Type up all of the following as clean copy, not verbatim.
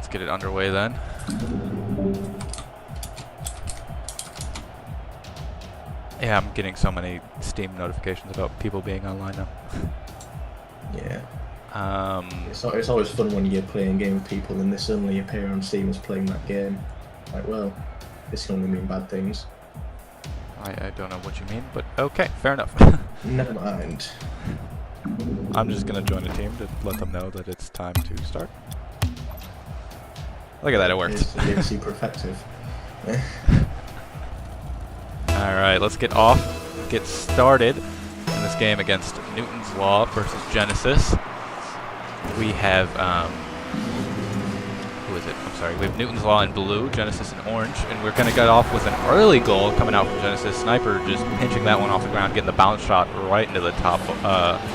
Let's get it underway then. Yeah, I'm getting so many Steam notifications about people being online now. Yeah. It's always fun when you're playing a game with people and they suddenly appear on Steam as playing that game. Like, well, this can only mean bad things. I don't know what you mean, but okay, fair enough. Never mind. I'm just going to join a team to let them know that it's time to start. Look at that, it worked. It's super effective. Alright, let's get started in this game against Newton's Law versus Genesis. We have, who is it? I'm sorry. We have Newton's Law in blue, Genesis in orange, and we're going to get off with an early goal coming out from Genesis. Sniper just pinching that one off the ground, getting the bounce shot right into the top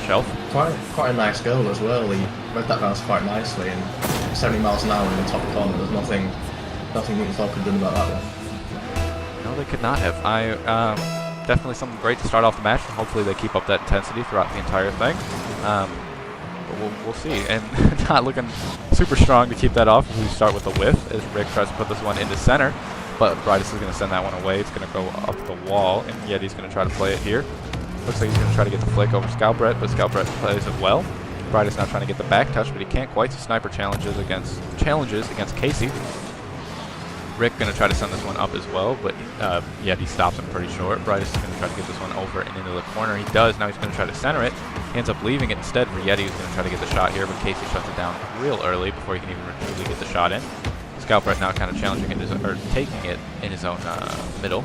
shelf. Quite a nice goal as well. He read that bounce quite nicely, and 70 miles an hour in the top corner. There's nothing Newton's Law could have done about that one. No, they could not have. Definitely something great to start off the match. Hopefully they keep up that intensity throughout the entire thing. But we'll see. And not looking super strong to keep that off. We start with a whiff as Rick tries to put this one into center. But Bridus is going to send that one away. It's going to go up the wall. And Yeti's going to try to play it here. Looks like he's going to try to get the flick over Scalbrett, but Scalbrett plays it well. Bridus now trying to get the back touch, but he can't quite. So Sniper challenges against Casey. Rick going to try to send this one up as well, but Yeti stops him pretty short. Bridus is going to try to get this one over and into the corner. He does. Now he's going to try to center it. He ends up leaving it instead for Yeti, who's going to try to get the shot here, but Casey shuts it down real early before he can even truly get the shot in. Scalbrett now kind of challenging it, or taking it in his own middle.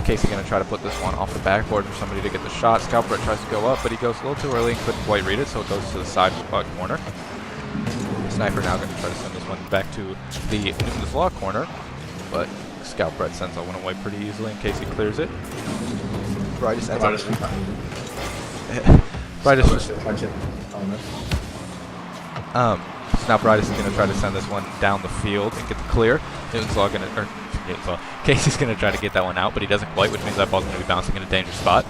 Casey going to try to put this one off the backboard for somebody to get the shot. Scalbrett tries to go up, but he goes a little too early and couldn't quite read it, so it goes to the side corner. Sniper now going to try to send this one back to the Newton's Law corner, but Scalbrett sends that one away pretty easily in case he clears it. Bridus ends up... So now Bridus is going to try to send this one down the field and get the clear. Newton's Law going to... Casey's going to try to get that one out, but he doesn't quite, which means that ball's going to be bouncing in a dangerous spot.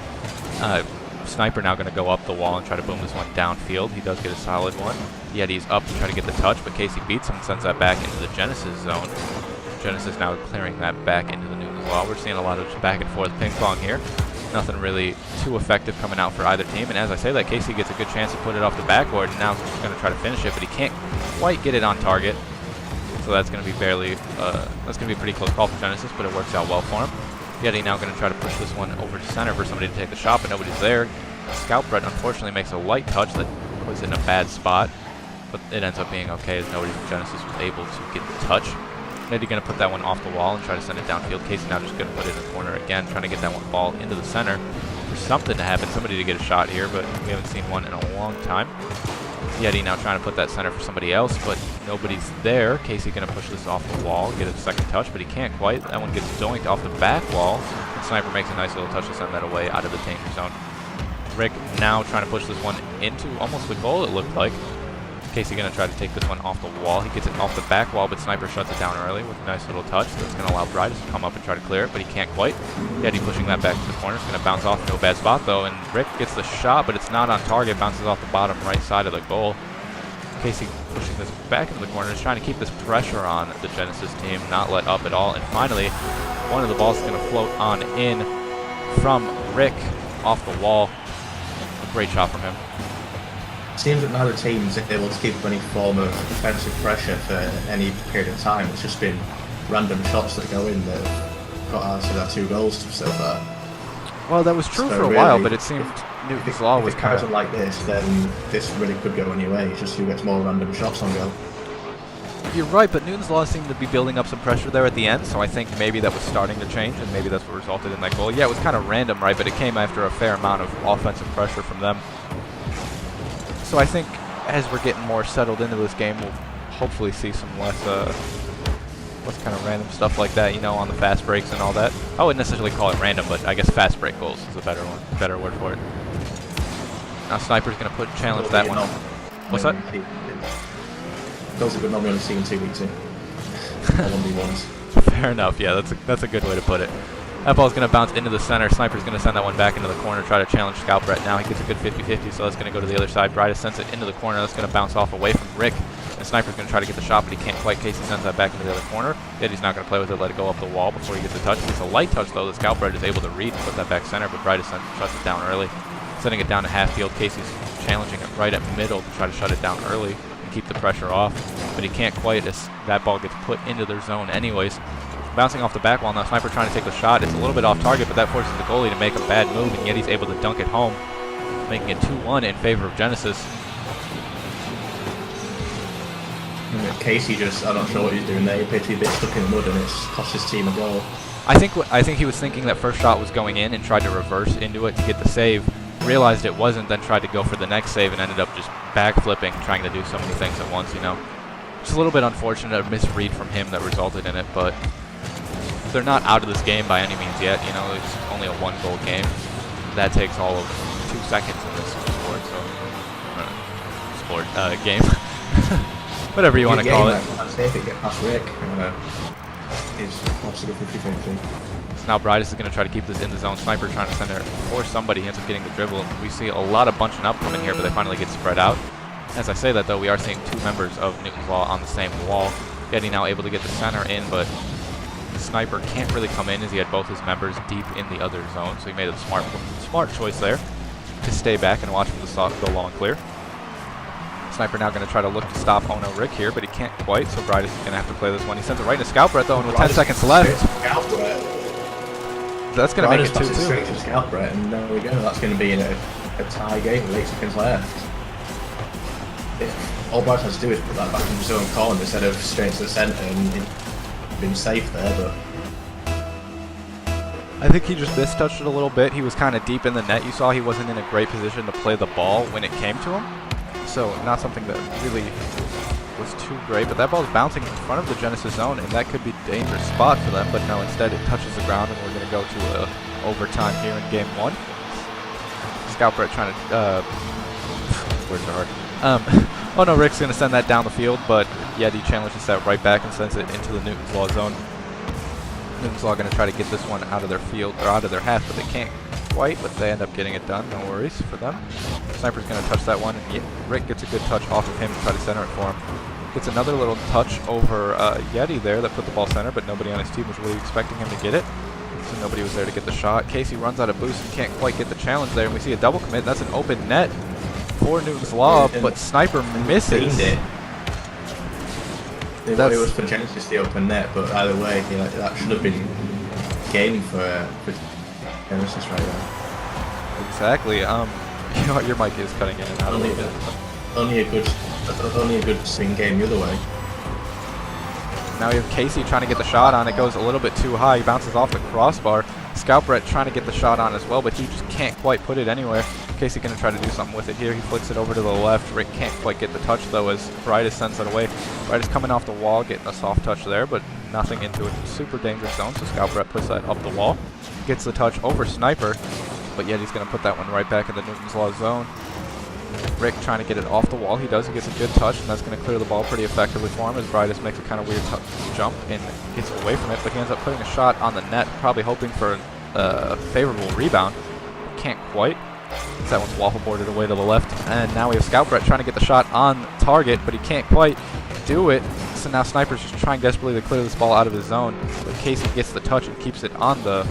Sniper now going to go up the wall and try to boom this one downfield. He does get a solid one. Yeti's up to try to get the touch, but Casey beats him and sends that back into the Genesis zone. Genesis now clearing that back into the Newton's Law. We're seeing a lot of just back and forth ping pong here. Nothing really too effective coming out for either team. And as I say that, Casey gets a good chance to put it off the backboard, and now he's going to try to finish it, but he can't quite get it on target. So that's going to be that's going to be a pretty close call for Genesis, but it works out well for him. Yeti now going to try to push this one over to center for somebody to take the shot, but nobody's there. Scalbrett unfortunately makes a light touch that puts it in a bad spot, but it ends up being okay as nobody from Genesis was able to get the touch. Yeti going to put that one off the wall and try to send it downfield. Casey now just going to put it in the corner again, trying to get that one ball into the center for something to happen, somebody to get a shot here, but we haven't seen one in a long time. Yeti now trying to put that center for somebody else, but nobody's there. Casey going to push this off the wall, get a second touch, but he can't quite. That one gets doinked off the back wall, and Sniper makes a nice little touch to send that away out of the danger zone. Rick now trying to push this one into almost the goal, it looked like. Casey going to try to take this one off the wall. He gets it off the back wall, but Sniper shuts it down early with a nice little touch. That's going to allow Bridus to come up and try to clear it, but he can't quite. Yeti pushing that back to the corner. It's going to bounce off into a bad spot, though, and Rick gets the shot, but it's not on target. Bounces off the bottom right side of the goal. Casey pushing this back into the corner is trying to keep this pressure on the Genesis team, not let up at all. And finally, one of the balls is going to float on in from Rick off the wall. A great shot from him. Seems that neither team is able to keep up any form of defensive pressure for any period of time. It's just been random shots that go in that have got us to our 2 goals so far. Well, that was true for a while, but it seemed Newton's Law was kind of like this, then this really could go any way. It's just who gets more random shots on goal. You're right, but Newton's Law seemed to be building up some pressure there at the end, so I think maybe that was starting to change, and maybe that's what resulted in that goal. Yeah, it was kind of random, right, but it came after a fair amount of offensive pressure from them. So I think as we're getting more settled into this game, we'll hopefully see some less kind of random stuff like that, you know, on the fast breaks and all that. I wouldn't necessarily call it random, but I guess fast break goals is a better word for it. Now Sniper's going to challenge that one. What's that? Those are good normally only seen 2 weeks in. 1v1s. Fair enough, yeah, that's a good way to put it. That ball's going to bounce into the center. Sniper's going to send that one back into the corner, try to challenge Scalbrett. Now he gets a good 50-50, so that's going to go to the other side. Bridus sends it into the corner. That's going to bounce off away from Rick. And Sniper's going to try to get the shot, but he can't quite. Casey sends that back into the other corner. Yet he's not going to play with it, let it go up the wall before he gets a touch. It's a light touch, though. The Scout Bright is able to read and put that back center, but Bright shuts it down early. Sending it down to half field. Casey's challenging it right at middle to try to shut it down early and keep the pressure off. But he can't quite as that ball gets put into their zone anyways. Bouncing off the back wall now. Sniper trying to take the shot. It's a little bit off target, but that forces the goalie to make a bad move, and yet he's able to dunk it home, making it 2-1 in favor of Genesis. Casey I'm not sure what he's doing there. He appeared to be a bit stuck in the mud, and it's cost his team a goal. I think he was thinking that first shot was going in and tried to reverse into it to get the save. Realized it wasn't, then tried to go for the next save and ended up just backflipping, trying to do so many things at once, you know. It's a little bit unfortunate, a misread from him that resulted in it, but they're not out of this game by any means yet. You know, it's only a 1-goal game. That takes all of 2 seconds in this game. Whatever you want to call it. I'd say if it gets past Rick, is possible 50-50. So now Bridus is going to try to keep this in the zone. Sniper trying to send it for somebody. He ends up getting the dribble. We see a lot of bunching up coming here, but they finally get spread out. As I say that, though, we are seeing 2 members of Newton's Law on the same wall. Getty now able to get the center in, but the Sniper can't really come in as he had both his members deep in the other zone. So he made a smart choice there to stay back and watch for the go long clear. Sniper now going to try to look to stop Ono Rick here, but he can't quite, so Bridus is going to have to play this one. He sends it right into Scout Brett, though, and with 10 seconds left, that's going to make it 2-2. Straight to Scout Brett, and there we go. That's going to be in a tie game with 8 seconds left. All Bridus has to do is put that back in his own corner instead of straight to the centre, and been safe there, but I think he just mistouched it a little bit. He was kind of deep in the net. You saw he wasn't in a great position to play the ball when it came to him. So not something that really was too great, but that ball's bouncing in front of the Genesis zone, and that could be a dangerous spot for them, but no, instead it touches the ground, and we're going to go to overtime here in game 1. Scout Brett trying to, words are hard. Oh no, Rick's going to send that down the field, but Yeti challenges that right back and sends it into the Newton's Law zone. Newton's Law going to try to get this one out of their field, or out of their half, but they can't quite, but they end up getting it done. No worries for them. Sniper's going to touch that one, and Rick gets a good touch off of him to try to center it for him. Gets another little touch over Yeti there that put the ball center, but nobody on his team was really expecting him to get it. So nobody was there to get the shot. Casey runs out of boost and can't quite get the challenge there, and we see a double commit. That's an open net for Newton's Law, but Sniper misses. It was for Genesis the open net, but either way, that should have been game for Genesis right there. Exactly. Your mic is cutting in and out a little bit. Only a good swing game the other way. Now we have Casey trying to get the shot on. It goes a little bit too high. He bounces off the crossbar. Scout Brett trying to get the shot on as well, but he just can't quite put it anywhere. Casey going to try to do something with it here. He flicks it over to the left. Rick can't quite get the touch, though, as Bridus sends it away. Bridus coming off the wall, getting a soft touch there, but nothing into a super dangerous zone, so Scout Brett puts that up the wall. Gets the touch over Sniper, but yet he's going to put that one right back in the Newton's Law zone. Rick trying to get it off the wall. He does. He gets a good touch, and that's going to clear the ball pretty effectively for him as Bridus makes a kind of weird jump and gets away from it, but he ends up putting a shot on the net, probably hoping for a favorable rebound. Can't quite. That one's waffle boarded away to the left, and now we have Scout Brett trying to get the shot on target, but he can't quite do it. So now Sniper's just trying desperately to clear this ball out of his zone, but Casey gets the touch and keeps it on the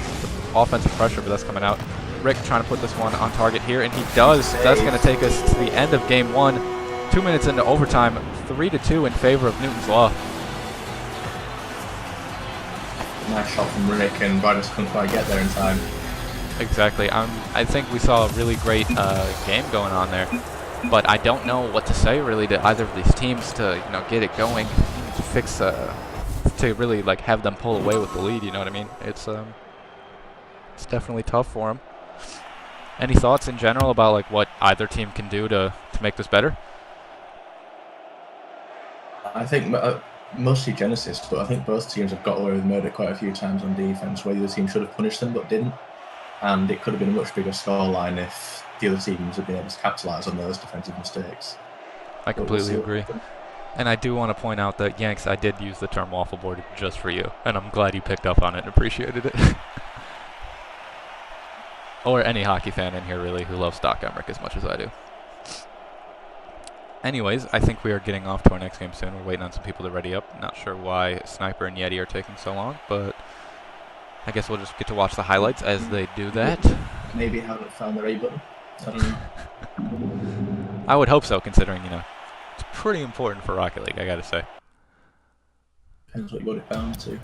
offensive pressure, but that's coming out. Rick trying to put this one on target here, and he does. That's going to take us to the end of game 1. 2 minutes into overtime, 3-2 in favor of Newton's Law. Nice shot from Rick, and Bridus couldn't quite get there in time. Exactly. I think we saw a really great game going on there, but I don't know what to say really to either of these teams to get it going, to fix to really have them pull away with the lead. You know what I mean? It's definitely tough for them. Any thoughts in general about what either team can do to make this better? I think mostly Genesis, but I think both teams have got away with murder quite a few times on defense, where the other team should have punished them but didn't. And it could have been a much bigger scoreline if the other teams had been able to capitalise on those defensive mistakes. I completely agree. And I do want to point out that, Yanks, I did use the term waffle board just for you, and I'm glad you picked up on it and appreciated it. Or any hockey fan in here, really, who loves Doc Emrick as much as I do. Anyways, I think we are getting off to our next game soon. We're waiting on some people to ready up. Not sure why Sniper and Yeti are taking so long, but I guess we'll just get to watch the highlights as they do that. Maybe haven't found the right button. I don't know. I would hope so, considering, you know, it's pretty important for Rocket League, I gotta say. Depends what you got it bound to.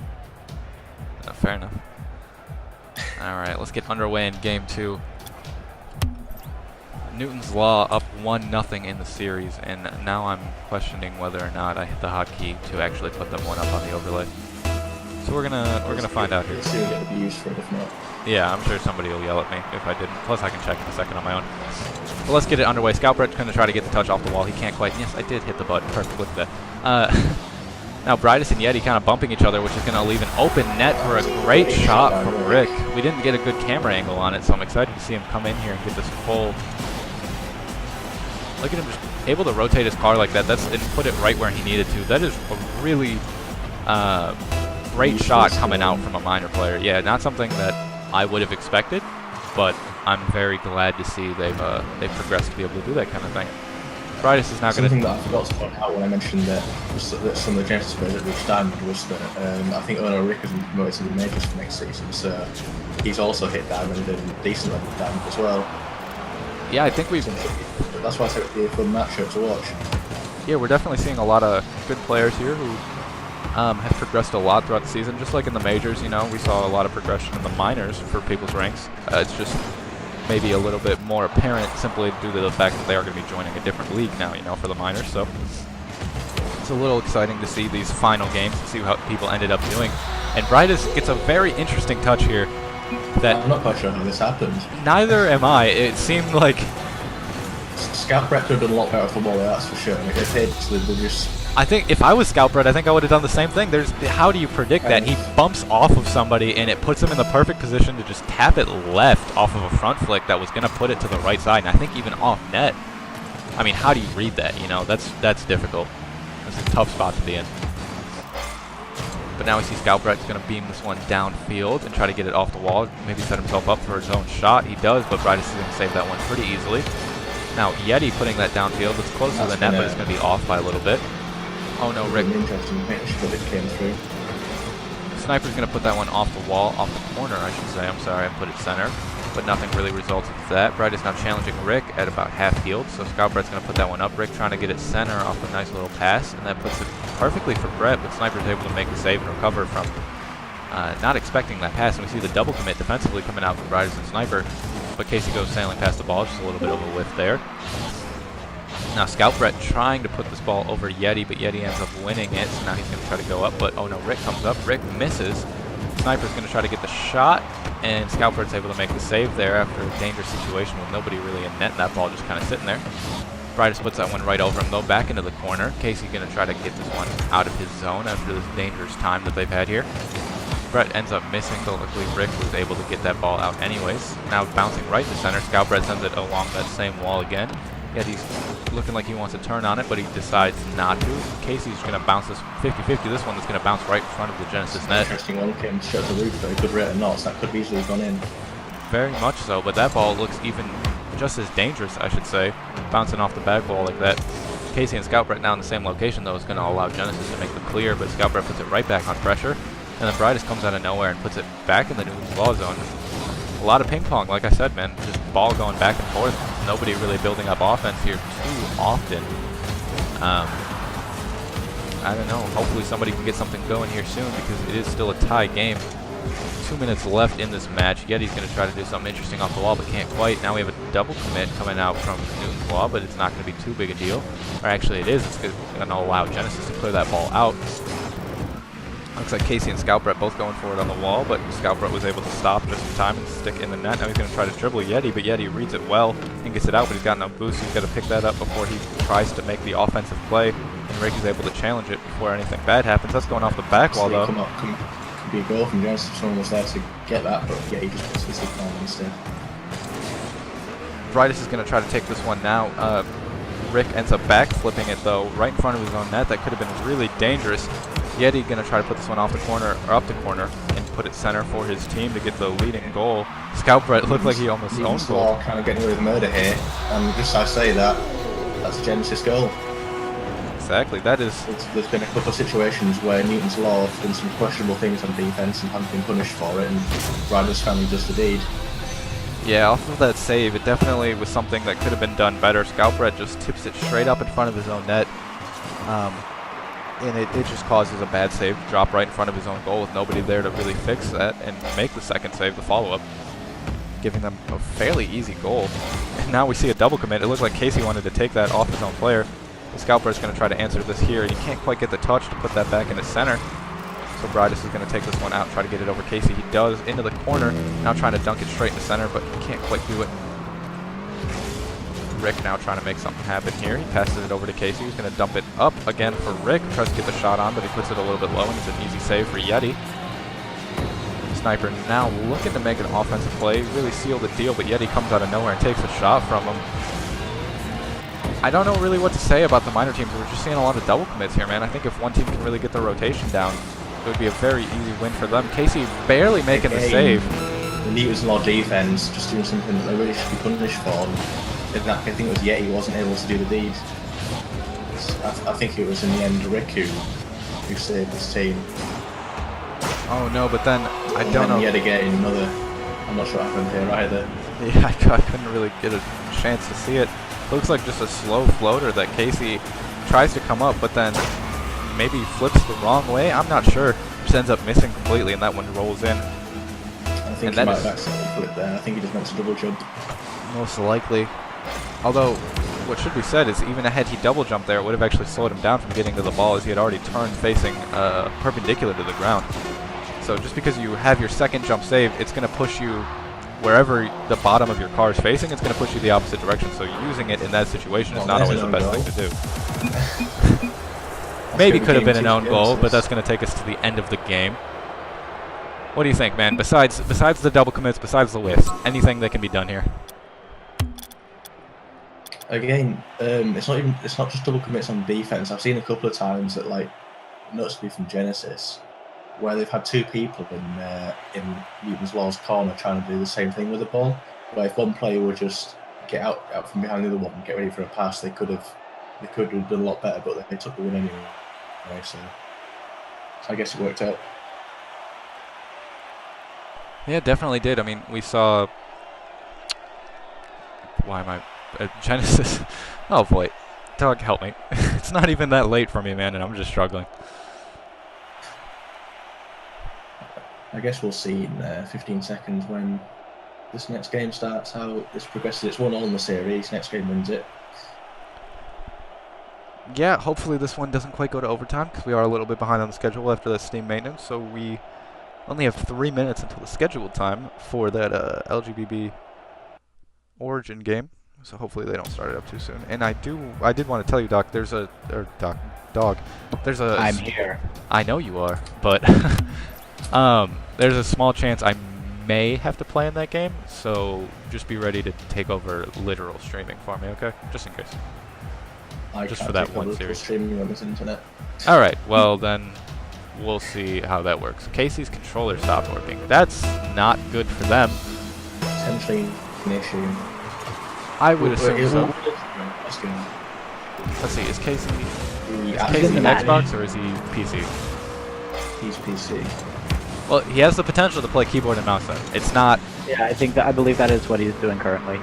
Fair enough. Alright, let's get underway in game 2. Newton's Law up 1-0 in the series, and now I'm questioning whether or not I hit the hotkey to actually put them one up on the overlay. So we're gonna find out here. See, get the views for it if not. Yeah, I'm sure somebody will yell at me if I didn't. Plus, I can check in a second on my own. But let's get it underway. Scoutbrett's going to try to get the touch off the wall. He can't quite. Yes, I did hit the button. Perfect. Look at that. Now, Bridus and Yeti kind of bumping each other, which is going to leave an open net for a great shot from Rick. We didn't get a good camera angle on it, so I'm excited to see him come in here and get this full. Look at him just able to rotate his car like that. And put it right where he needed to. That is a really great shot coming out from a minor player. Yeah, not something that I would have expected, but I'm very glad to see they've progressed to be able to do that kind of thing. Bridus is now going to... Something that I forgot to point out when I mentioned that some of the Genesis players that reached diamond was that I think Ono Rick has been promoted to the majors for next season, so he's also hit diamond and decent level of diamond as well. Yeah, I think we've... That's why I said it would be a fun matchup to watch. Yeah, we're definitely seeing a lot of good players here who have progressed a lot throughout the season. Just like in the majors, you know, we saw a lot of progression in the minors for people's ranks. It's just maybe a little bit more apparent simply due to the fact that they are going to be joining a different league now, you know, for the minors. So it's a little exciting to see these final games and see how people ended up doing. And Bridus gets a very interesting touch here. That I'm not quite sure how this happened. Neither am I. It seemed like Scoutbrett could have done a lot better football, that's for sure. Like, they just... I think if I was Scoutbred, I think I would have done the same thing. How do you predict that? He bumps off of somebody, and it puts him in the perfect position to just tap it left off of a front flick that was going to put it to the right side, and I think even off net. I mean, how do you read that? You know, that's difficult. That's a tough spot to be in. But now we see Scoutbred's going to beam this one downfield and try to get it off the wall, maybe set himself up for his own shot. He does, but Bridus is going to save that one pretty easily. Now, Yeti putting that downfield. It's close to the net, but it's going to be off by a little bit. Oh no, Rick. Interesting finish, but it came through. Sniper's going to put that one off the wall, off the corner, I should say. I'm sorry, I put it center. But nothing really resulted with that. Bridus now challenging Rick at about half field. So Scoutbrett's going to put that one up. Rick trying to get it center off a nice little pass. And that puts it perfectly for Brett. But Sniper's able to make the save and recover from not expecting that pass. And we see the double commit defensively coming out from Bridus and Sniper. But Casey goes sailing past the ball. Just a little bit of a whiff there. Now Scoutbrett trying to put this ball over Yeti, but Yeti ends up winning it, so now he's going to try to go up, but oh no, Rick comes up, Rick misses. Sniper's going to try to get the shot, and Scoutbrett's able to make the save there after a dangerous situation with nobody really in net, and that ball just kind of sitting there. Bridus puts that one right over him, though, back into the corner. Casey's going to try to get this one out of his zone after this dangerous time that they've had here. Brett ends up missing, but luckily Rick was able to get that ball out anyways. Now bouncing right to center, Scoutbrett sends it along that same wall again. Yeti's looking like he wants to turn on it, but he decides not to. Casey's going to bounce this 50-50. This one is going to bounce right in front of the Genesis net. Interesting one, came straight to the roof, but a good rate of knots. That could have easily gone in. Very much so, but that ball looks even just as dangerous, I should say, bouncing off the back wall like that. Casey and Scoutbrett now in the same location, though, is going to allow Genesis to make the clear, but Scoutbrett puts it right back on pressure. And then Bridus comes out of nowhere and puts it back in the Newton's Law zone. A lot of ping pong, like I said, man. Just ball going back and forth. Nobody really building up offense here too often. I don't know. Hopefully somebody can get something going here soon because it is still a tie game. 2 minutes left in this match. Yeti's going to try to do something interesting off the wall, but can't quite. Now we have a double commit coming out from Newton's Law, but it's not going to be too big a deal. Or actually it is. It's going to allow Genesis to clear that ball out. Looks like Casey and Scoutbrett both going for it on the wall, but Scoutbrett was able to stop just in time and stick in the net. Now he's going to try to dribble Yeti, but Yeti reads it well and gets it out, but he's got no boost. He's got to pick that up before he tries to make the offensive play, and Rick is able to challenge it before anything bad happens. That's going off the back wall, though. Could be a goal from Genesis if someone was there to get that, but yeah, he just puts his stick on instead. Bridus is going to try to take this one now. Rick ends up back flipping it, though, right in front of his own net. That could have been really dangerous. Yeti going to try to put this one off the corner, or up the corner, and put it center for his team to get the leading goal. Scoutbrett looked like he almost owned goal. Kind of getting away with murder here, and just I say that, that's a Genesis goal. Exactly. That is. There's been a couple of situations where Newton's Law have done some questionable things on defense and haven't been punished for it, and Riders family does the deed. Yeah, off of that save, it definitely was something that could have been done better. Scoutbret just tips it straight up in front of his own net. And it just causes a bad save to drop right in front of his own goal with nobody there to really fix that and make the second save, the follow-up, giving them a fairly easy goal. And now we see a double commit. It looks like Casey wanted to take that off his own player. The Scoutbret's going to try to answer this here, and he can't quite get the touch to put that back in the center. So Bridus is going to take this one out, try to get it over Casey. He does, into the corner, now trying to dunk it straight in the center, but he can't quite do it. Rick now trying to make something happen here. He passes it over to Casey, who's going to dump it up again for Rick. Tries to get the shot on, but he puts it a little bit low, and it's an easy save for Yeti. Sniper now looking to make an offensive play, really seal the deal, but Yeti comes out of nowhere and takes a shot from him. I don't know really what to say about the minor teams. We're just seeing a lot of double commits here, man. I think if one team can really get the rotation down, it would be a very easy win for them. Casey barely making the save. The Newton's Law defense just doing something that they really should be punished for. I think it was Yeti wasn't able to do the deed. I think it was in the end Rick who saved his team. Oh no, but then I don't know. Yet again, I'm not sure what happened here either. Yeah, I couldn't really get a chance to see it. Looks like just a slow floater that Casey tries to come up, but then maybe flips the wrong way. I'm not sure. Just ends up missing completely, and that one rolls in. I think he might have accidentally flipped there. I think he just meant to double jump. Most likely. Although, what should be said is even had he double jumped there, it would have actually slowed him down from getting to the ball, as he had already turned facing perpendicular to the ground. So just because you have your second jump saved, it's going to push you wherever the bottom of your car is facing. It's going to push you the opposite direction. So using it in that situation is not always the best thing to do. Maybe could have been an own goal, but that's going to take us to the end of the game. What do you think, man? Besides the double commits, besides the whiffs, anything that can be done here? Again, it's not just double commits on defense. I've seen a couple of times that, like, noticeably from Genesis, where they've had two people in Newton's Law's corner trying to do the same thing with the ball. Where if one player would just get out from behind the other one and get ready for a pass, they could have done a lot better, but they took the win anyway. So I guess it worked out. Yeah, definitely did. I mean, we saw. Why am I? Genesis. Oh boy, Doug, help me. It's not even that late for me, man, and I'm just struggling. I guess we'll see in 15 seconds when this next game starts how this progresses. It's 1-1 in the series. Next game wins it. Yeah, hopefully this one doesn't quite go to overtime because we are a little bit behind on the schedule after the Steam maintenance. So we only have 3 minutes until the scheduled time for that LGBB Origin game. So hopefully they don't start it up too soon. And I did want to tell you, Doc, there's a Dog. There's a. I'm here. I know you are, but there's a small chance I may have to play in that game. So just be ready to take over literal streaming for me, okay? Just in case. Just for that one series. Streaming on this internet. All right. Well then, we'll see how that works. Casey's controller stopped working. That's not good for them. Potentially an issue. I would assume so. That's good. Let's see. Is Casey Casey Xbox or is he PC? He's PC. Well, he has the potential to play keyboard and mouse. Then it's not. Yeah, I believe that is what he's doing currently.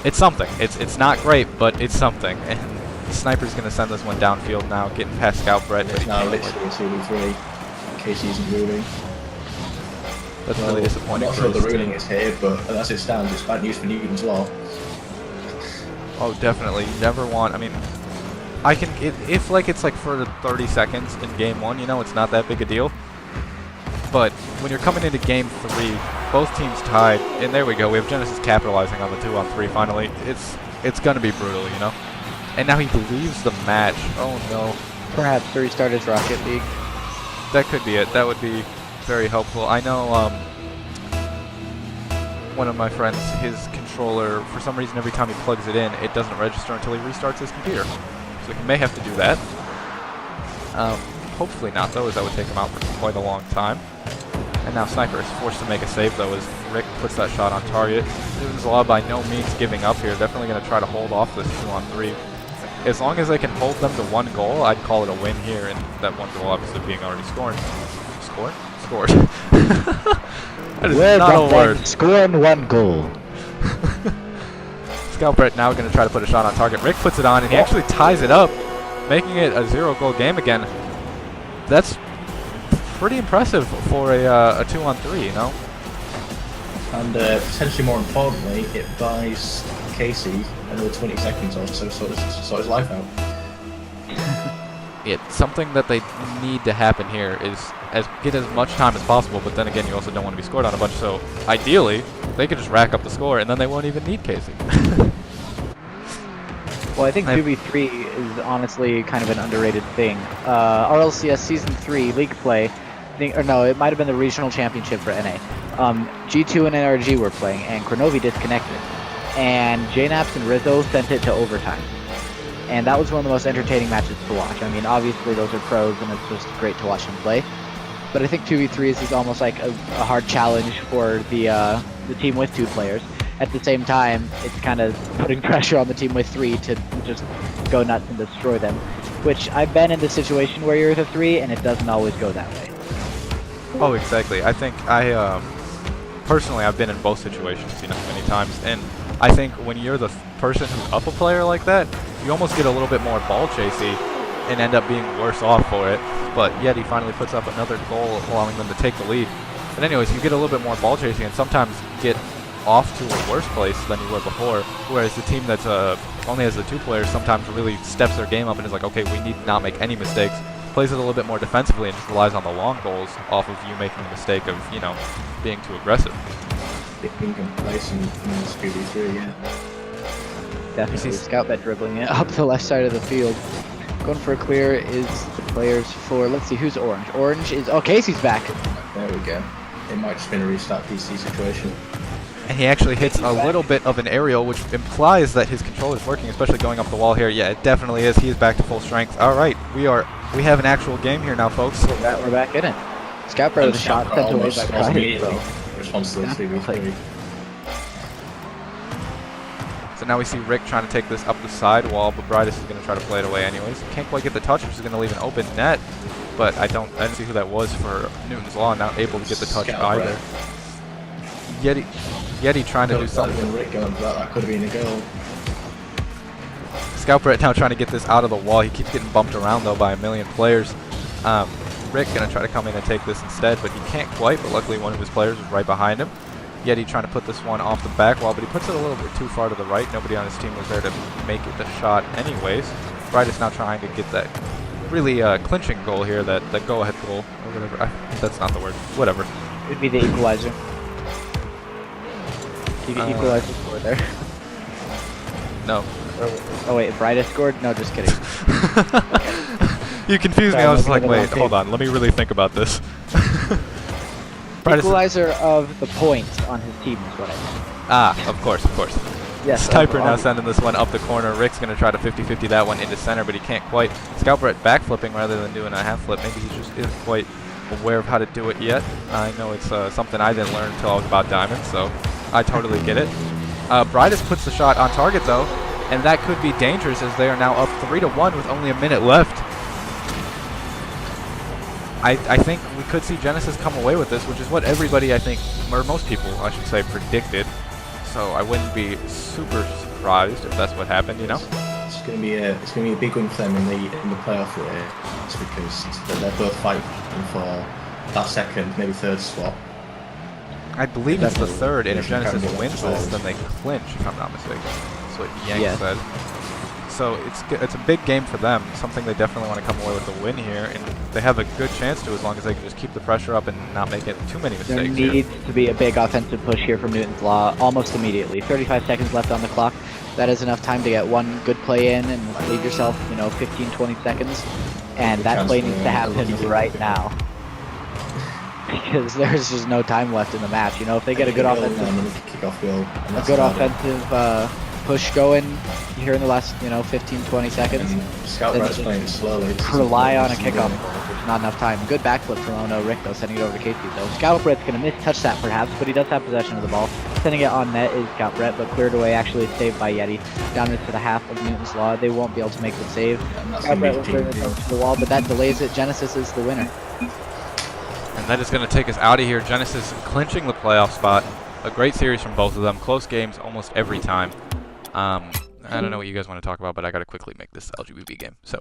It's something. It's not great, but it's something. And the Sniper's going to send this one downfield now, getting past Scoutbret. It's now literally a 2v3. Casey isn't moving. That's really disappointing. I'm not sure the ruling is here, but as it stands, it's bad news for Newton's Law. Oh, definitely. You never want. I mean, I can if like it's like for 30 seconds in game one, you know, it's not that big a deal. But when you're coming into game 3, both teams tied, and there we go. We have Genesis capitalizing on the 2-on-3 finally. It's gonna be brutal, you know. And now he leaves the match. Oh no. Perhaps to restart his Rocket League. That could be it. That would be very helpful. I know one of my friends, his controller, for some reason every time he plugs it in, it doesn't register until he restarts his computer. So he may have to do that. Hopefully not, though, as that would take him out for quite a long time. And now Sniper is forced to make a save, though, as Rick puts that shot on target. Newton's Law by no means giving up here. Definitely going to try to hold off this 2-on-3. as long as they can hold them to 1 goal, I'd call it a win here, and that 1 goal obviously being already scored. Scored. That is not a word. Scoring 1 goal. Scout Brett now going to try to put a shot on target. Rick puts it on, and he actually ties it up, making it a 0-goal game again. That's pretty impressive for a 2-on-3, you know? And potentially more importantly, it buys Casey another 20 seconds or so to sort his life out. It's something that they need to happen here is get as much time as possible, but then again, you also don't want to be scored on a bunch, so ideally, they could just rack up the score, and then they won't even need Casey. Well, I think 2v3 is honestly kind of an underrated thing. RLCS Season 3 League Play, or no, it might have been the Regional Championship for NA. G2 and NRG were playing, and Kronovi disconnected. And JNaps and Rizzo sent it to overtime. And that was one of the most entertaining matches to watch. I mean, obviously those are pros, and it's just great to watch them play. But I think 2v3s is almost like a hard challenge for the team with 2 players. At the same time, it's kind of putting pressure on the team with 3 to just go nuts and destroy them. Which I've been in the situation where you're the 3, and it doesn't always go that way. Oh, exactly. I think personally, I've been in both situations, you know, many times, and I think when you're the person who's up a player like that, you almost get a little bit more ball chasey and end up being worse off for it. But yet he finally puts up another goal, allowing them to take the lead. But anyways, you get a little bit more ball chasing and sometimes get off to a worse place than you were before. Whereas the team that's only has the 2 players sometimes really steps their game up and is like, okay, we need to not make any mistakes. Plays it a little bit more defensively and just relies on the long goals off of you making the mistake of, you know, being too aggressive. Being complacent in this 2v3, yeah. Definitely. Scout bet dribbling it up the left side of the field. Going for a clear is the players for, let's see, who's orange? Orange is, oh, Casey's back. There we go. It might just been a restart PC situation. And he actually hits a little bit of an aerial, which implies that his control is working, especially going up the wall here. Yeah, it definitely is. He is back to full strength. All right, we have an actual game here now, folks. We're back in it. Scout Bro, the shot sent away by Pride. Response to the 3v3. So now we see Rick trying to take this up the side wall, but Bridus is going to try to play it away anyways. Can't quite get the touch, which is going to leave an open net. But I didn't see who that was for Newton's Law, not able to get the touch either. Yeti trying to do something. Rick going for that could have been a goal. Scout Brett now trying to get this out of the wall. He keeps getting bumped around though by a million players. Rick gonna try to come in and take this instead, but he can't quite, but luckily one of his players is right behind him. Yeti trying to put this one off the back wall, but he puts it a little bit too far to the right. Nobody on his team was there to make it the shot anyways. Bright is now trying to get that really clinching goal here, that go-ahead goal, or whatever. That's not the word. Whatever. It would be the equalizer. You can equalize the score there. No. Oh wait, Bright scored? No, just kidding. Okay. You confused me. I was like, wait, hold on. Let me really think about this. Equalizer of the points on his team is what I meant. Ah, of course, of course. Yes. Sniper now sending this one up the corner. Rick's going to try to 50-50 that one into center, but he can't quite. Scout Brett backflipping rather than doing a half flip. Maybe he just isn't quite aware of how to do it yet. I know it's something I didn't learn until I was about diamond, so I totally get it. Bridus puts the shot on target, though, and that could be dangerous as they are now up 3-1 with only a minute left. I think we could see Genesis come away with this, which is what everybody, I think, or most people, I should say, predicted. So I wouldn't be super surprised if that's what happened, you know? It's going to be a big win for them in the playoff race because they're both fighting for that second, maybe third spot. I believe it's the third, and if Genesis wins this, then they clinch, if I'm not mistaken. That's what Yang said. So it's a big game for them, something they definitely want to come away with a win here, and they have a good chance to as long as they can just keep the pressure up and not make it too many mistakes. There needs to be a big offensive push here from Newton's Law almost immediately. 35 seconds left on the clock. That is enough time to get one good play in and leave yourself, 15-20 seconds. And that play needs to happen right now. Because there's just no time left in the match. If they get a good offensive push going here in the last 15-20 seconds, Scout Brett's playing slowly. Rely on a kickoff. There's not enough time. Good backflip from Ono Rick though, sending it over to Casey though. Scout Brett's gonna miss touch that perhaps, but he does have possession of the ball. Sending it on net is got Brett, but cleared away, actually saved by Yeti. Down into the half of Newton's Law. They won't be able to make the save. And that's Got going Brett to will be bring it to the wall, but that delays it. Genesis is the winner. And that is going to take us out of here. Genesis clinching the playoff spot. A great series from both of them. Close games almost every time. I don't know what you guys want to talk about, but I got to quickly make this LGBB game. So